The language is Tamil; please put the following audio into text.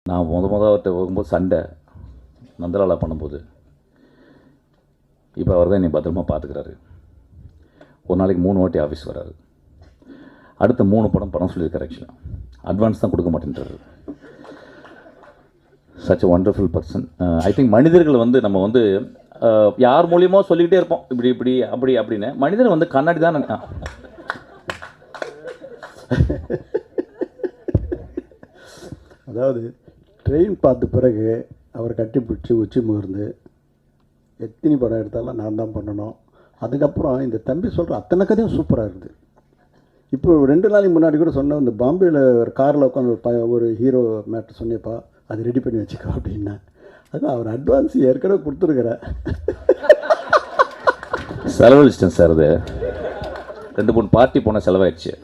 நான் அவர்கிட்ட போகும்போது சண்டை நந்தலாலா பண்ணும்போது, இப்போ அவர் தான் என்னை பத்திரமா பார்த்துக்கிறாரு. ஒரு நாளைக்கு 3 வாட்டி ஆஃபீஸ் வராரு. அடுத்த 3 படம் சொல்லியிருக்காரு. ஆக்சுவலாக அட்வான்ஸ் தான் கொடுக்க மாட்டேன்றாரு. Such a wonderful person. I think மனிதர்கள் வந்து நம்ம வந்து யார் மூலியமாக சொல்லிக்கிட்டே இருப்போம், இப்படி இப்படி அப்படி அப்படின்னு. மனிதர் வந்து கண்ணாடி தான். அதாவது ட்ரெயின் பார்த்த பிறகு அவர் கட்டி பிடிச்சி உச்சி முகர்ந்து எத்தனை படம் எடுத்தாலும் நான் தான் பண்ணணும். அதுக்கப்புறம் இந்த தம்பி சொல்கிற அத்தனை கதையும் சூப்பராக இருக்குது. இப்போ 2 நாளைக்கு முன்னாடி கூட சொன்னேன், இந்த பாம்பேயில் ஒரு காரில் உட்காந்து ஒரு ஹீரோ மேட்டர் சொன்னேப்பா, அது ரெடி பண்ணி வச்சுக்கோ அப்படின்னா. அதுதான் அவர் அட்வான்ஸ் ஏற்கனவே கொடுத்துருக்குறேன். செலவழிச்சிட்டேன் சார். அது 2-3 பார்ட்டி போன செலவாயிடுச்சு.